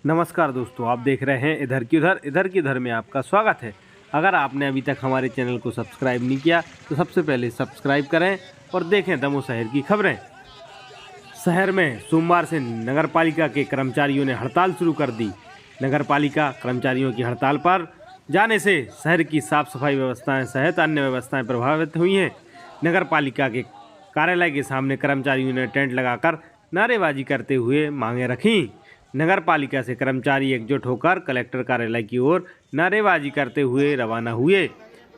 नमस्कार दोस्तों, आप देख रहे हैं इधर की उधर में आपका स्वागत है। अगर आपने अभी तक हमारे चैनल को सब्सक्राइब नहीं किया तो सबसे पहले सब्सक्राइब करें और देखें दमोह शहर की खबरें। शहर में सोमवार से नगर पालिका के कर्मचारियों ने हड़ताल शुरू कर दी। नगर पालिका कर्मचारियों की हड़ताल पर जाने से शहर की साफ सफाई व्यवस्थाएं सहित अन्य व्यवस्थाएं प्रभावित हुई हैं। नगर पालिका के कार्यालय के सामने कर्मचारियों ने टेंट लगाकर नारेबाजी करते हुए मांगें रखीं। नगर पालिका से कर्मचारी एकजुट होकर कलेक्टर कार्यालय की ओर नारेबाजी करते हुए रवाना हुए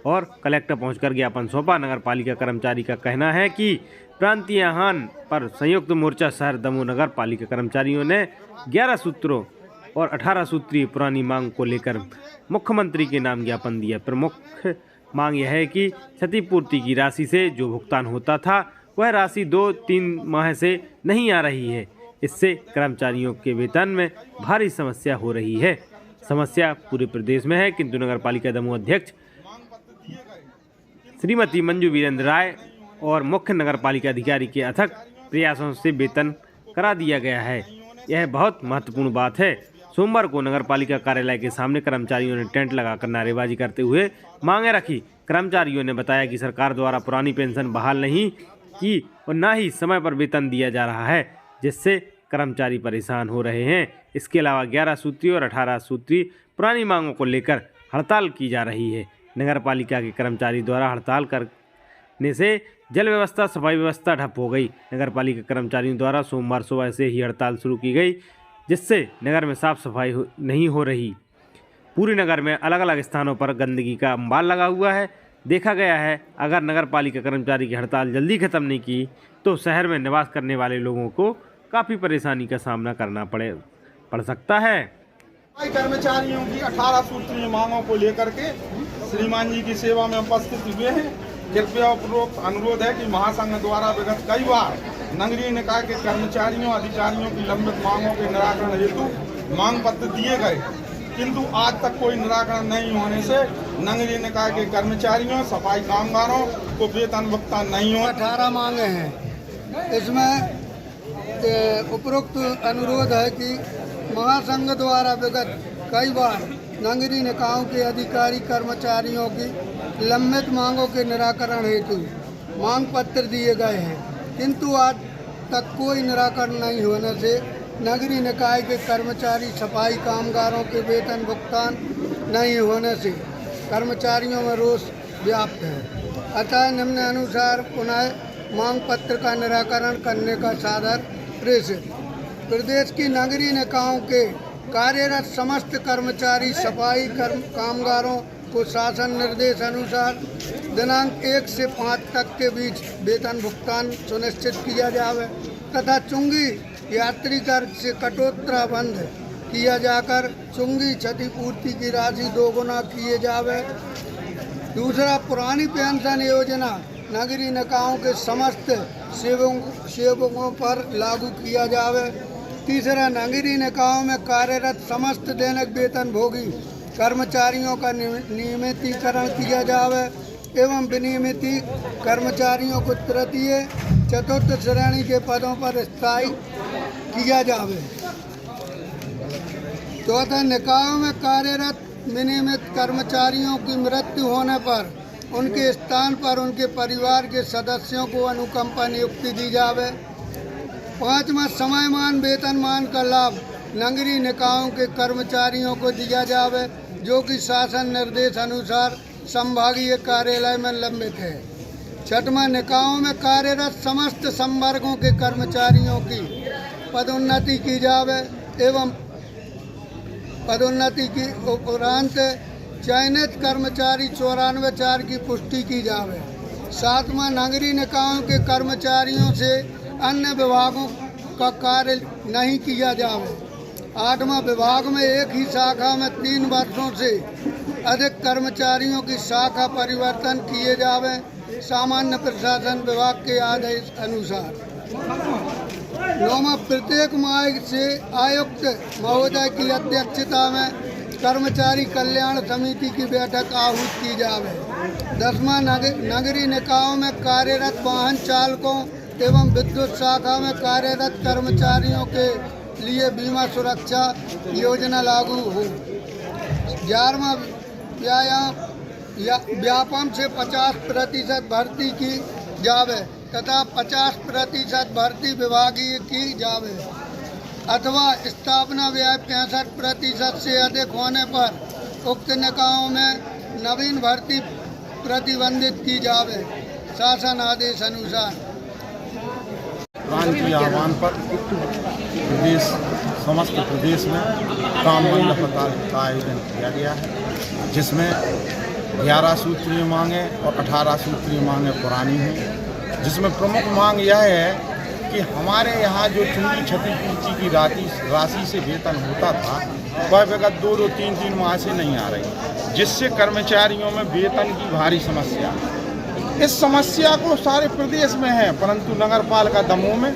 और कलेक्टर पहुंचकर ज्ञापन सौंपा। नगर पालिका कर्मचारी का कहना है कि प्रांतीय आह्वान पर संयुक्त मोर्चा शहर दमोह नगर पालिका कर्मचारियों ने 11 सूत्रों और 18 सूत्रीय पुरानी मांग को लेकर मुख्यमंत्री के नाम ज्ञापन दिया। प्रमुख मांग यह है कि क्षतिपूर्ति की राशि से जो भुगतान होता था वह राशि 2-3 माह से नहीं आ रही है। इससे कर्मचारियों के वेतन में भारी समस्या हो रही है। समस्या पूरे प्रदेश में है, किंतु नगर पालिका दमोह अध्यक्ष श्रीमती मंजू वीरेंद्र राय और मुख्य नगर पालिका अधिकारी के अथक प्रयासों से वेतन करा दिया गया है। यह बहुत महत्वपूर्ण बात है। सोमवार को नगर पालिका कार्यालय के सामने कर्मचारियों ने टेंट लगाकर नारेबाजी करते हुए मांगे रखी। कर्मचारियों ने बताया कि सरकार द्वारा पुरानी पेंशन बहाल नहीं की और न ही समय पर वेतन दिया जा रहा है, जिससे कर्मचारी परेशान हो रहे हैं। इसके अलावा 11 सूत्री और 18 सूत्री पुरानी मांगों को लेकर हड़ताल की जा रही है। नगर पालिका के कर्मचारी द्वारा हड़ताल करने से जल व्यवस्था, सफाई व्यवस्था ठप हो गई। नगर पालिका कर्मचारियों द्वारा सोमवार सुबह से ही हड़ताल शुरू की गई, जिससे नगर में साफ सफाई नहीं हो रही। पूरे नगर में अलग अलग स्थानों पर गंदगी का अंबार लगा हुआ है। देखा गया है, अगर नगर पालिका कर्मचारी की हड़ताल जल्दी खत्म नहीं की तो शहर में निवास करने वाले लोगों को काफ़ी परेशानी का सामना करना पड़ सकता है। कर्मचारियों की 18 सूत्रीय मांगों को लेकर के श्रीमान जी की सेवा में उपस्थित हुए हैं। कृपया उपरोक्त अनुरोध है कि महासंघ द्वारा विगत कई बार नगरीय निकाय के कर्मचारियों अधिकारियों की लंबित मांगों के निराकरण हेतु मांग पत्र दिए गए, किंतु आज तक कोई निराकरण नहीं होने से नगरीय निकाय के कर्मचारियों, सफाई कामगारों को वेतन भुगतान नहीं हो। 18 मांगे हैं। इसमें उपरोक्त अनुरोध है कि महासंघ द्वारा विगत कई बार नगरीय निकायों के अधिकारी कर्मचारियों की लंबित मांगों के निराकरण हेतु मांग पत्र दिए गए हैं, किंतु आज तक कोई निराकरण नहीं होने से नगरीय निकाय के कर्मचारी, सफाई कामगारों के वेतन भुगतान नहीं होने से कर्मचारियों में रोष व्याप्त है। अतः निम्न अनुसार पुनः मांग पत्र का निराकरण करने का सादर प्रेषित। प्रदेश की नगरीय निकायों के कार्यरत समस्त कर्मचारी, सफाई कामगारों को शासन निर्देश अनुसार दिनांक 1 से 5 तक के बीच वेतन भुगतान सुनिश्चित किया जावे तथा चुंगी यात्री कर से कटौती बंद किया जाकर चुंगी क्षतिपूर्ति की राशि 2 गुना किए जावे। दूसरा, पुरानी पेंशन योजना नगरीय निकायों के समस्त सेवकों पर लागू किया जावे। तीसरा, नगरीय निकायों में कार्यरत समस्त दैनिक वेतन भोगी कर्मचारियों का नियमितीकरण किया जावे एवं विनियमित कर्मचारियों को तृतीय, चतुर्थ श्रेणी के पदों पर स्थायी किया जावे। चौथा, निकायों में कार्यरत विनियमित कर्मचारियों की मृत्यु होने पर उनके स्थान पर उनके परिवार के सदस्यों को अनुकंपा नियुक्ति दी जावे। पाँचवां, समयमान वेतनमान का लाभ नगरीय निकायों के कर्मचारियों को दिया जावे, जो कि शासन निर्देश अनुसार संभागीय कार्यालय में लंबित है। छठवां, निकायों में कार्यरत समस्त संवर्गों के कर्मचारियों की पदोन्नति की जावे एवं पदोन्नति की उपरांत चयनित कर्मचारी 94 की पुष्टि की जावे। सातवां, नगरीय निकायों के कर्मचारियों से अन्य विभागों का कार्य नहीं किया जावे। आठवां, विभाग में एक ही शाखा में 3 वर्षों से अधिक कर्मचारियों की शाखा परिवर्तन किए जावे, सामान्य प्रशासन विभाग के आदेश अनुसार। नौवां, प्रत्येक माह से आयुक्त महोदय की अध्यक्षता में कर्मचारी कल्याण समिति की बैठक आहूत की जावे। 10वां, नगरीय निकायों में कार्यरत वाहन चालकों एवं विद्युत शाखा में कार्यरत कर्मचारियों के लिए बीमा सुरक्षा योजना लागू हो। 11वां व्यापम से 50% भर्ती की जावे तथा 50% भर्ती विभागीय की जावे अथवा स्थापना व्यय 65% से अधिक होने पर उक्त निकायों में नवीन भर्ती प्रतिबंधित की जावे। शासन आदेश अनुसार प्रांत के आह्वान पर समस्त प्रदेश में काम बंद हड़ताल का आयोजन किया गया है, जिसमें 11 सूत्रीय मांगे और 18 सूत्रीय मांगे पुरानी हैं। जिसमें प्रमुख मांग यह है कि हमारे यहाँ जो चुंगी क्षतिपूर्ति की राशि से वेतन होता था वह विगत 2-3 माह से नहीं आ रही, जिससे कर्मचारियों में वेतन की भारी समस्या है। इस समस्या को सारे प्रदेश में है, परंतु नगर पालिका दमोह में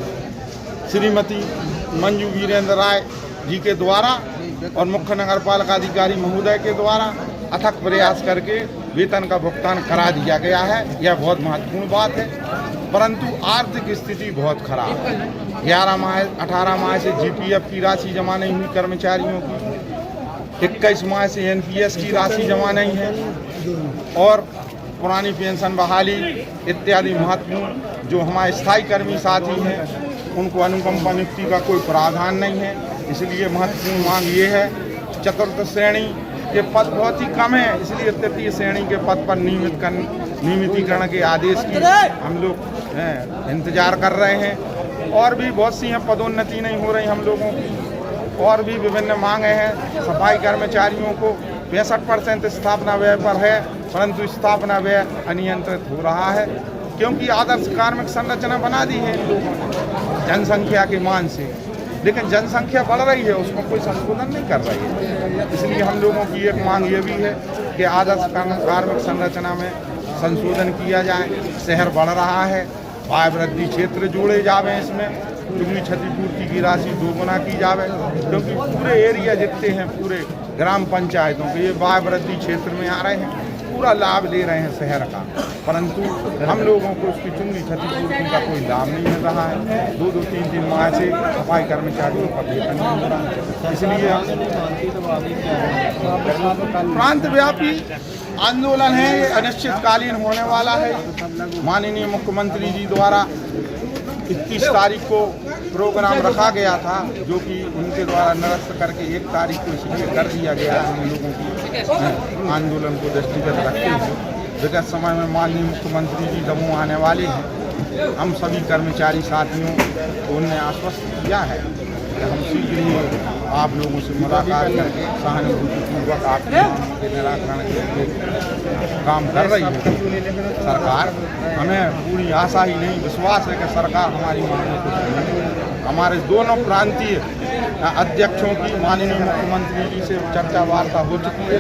श्रीमती मंजू वीरेंद्र राय जी के द्वारा और मुख्य नगर पालिका अधिकारी महोदय के द्वारा अथक प्रयास करके वेतन का भुगतान करा दिया गया है। यह बहुत महत्वपूर्ण बात है, परंतु आर्थिक स्थिति बहुत खराब है। 18 माह से जीपीएफ की राशि जमा नहीं हुई कर्मचारियों की, 21 माह से एनपीएस की राशि जमा नहीं है और पुरानी पेंशन बहाली इत्यादि महत्वपूर्ण जो हमारे स्थायी कर्मी साथी हैं उनको अनुकंपा नियुक्ति का कोई प्रावधान नहीं है। इसलिए महत्वपूर्ण मांग ये है, चतुर्थ श्रेणी के पद बहुत ही कम है, इसलिए तृतीय श्रेणी के पद पर नियमितीकरण के आदेश की हम लोग इंतजार कर रहे हैं। और भी बहुत सी हैं, पदोन्नति नहीं हो रही हम लोगों की, और भी विभिन्न मांगे हैं। सफाई कर्मचारियों को 65% स्थापना व्यय पर है, परंतु स्थापना व्यय अनियंत्रित हो रहा है क्योंकि आदर्श कार्मिक संरचना बना दी है इन लोगों ने जनसंख्या के मान से, लेकिन जनसंख्या बढ़ रही है, उसमें कोई संशोधन नहीं कर रही है। इसलिए हम लोगों की एक मांग ये भी है कि आदर्श कार्मिक संरचना में संशोधन किया जाए। शहर बढ़ रहा है, आय वृद्धि क्षेत्र जोड़े जावे, इसमें चुंगी क्षतिपूर्ति की राशि दोगुना की जावे, क्योंकि पूरे एरिया जितने हैं पूरे ग्राम पंचायतों के ये आय वृद्धि क्षेत्र में आ रहे हैं, पूरा लाभ ले रहे हैं शहर का, परंतु हम लोगों को उसकी चुंगी क्षतिपूर्ति का कोई लाभ नहीं मिल रहा है। 2-3 माह से सफाई कर्मचारियों का वेतन नहीं हो रहा है। इसलिए प्रांत व्यापी आंदोलन है, ये अनिश्चितकालीन होने वाला है। माननीय मुख्यमंत्री जी द्वारा 31 तारीख को प्रोग्राम रखा गया था, जो कि उनके द्वारा निरस्त करके 1 तारीख को इसलिए कर दिया गया है। हम लोगों की आंदोलन को दृष्टिगत रखते हुए विगत समय में माननीय मुख्यमंत्री जी दमोह आने वाले हैं। हम सभी कर्मचारी साथियों को उन्होंने आश्वस्त किया है कि हम शीघ्र ही आप लोगों से मुलाकात करके सहानुभूतिपूर्वक आपके निराकरण के लिए काम कर रही है सरकार। हमें पूरी आशा ही नहीं, विश्वास है कि सरकार हमारी मांगों को, हमारे दोनों प्रांतीय अध्यक्षों की माननीय मुख्यमंत्री जी से चर्चा वार्ता हो चुकी है।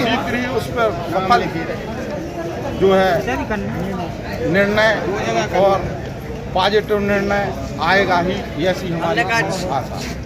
शीघ्र ही उस पर सफल जो है निर्णय और पॉजिटिव निर्णय आएगा ही, ऐसी हमारी आशा है।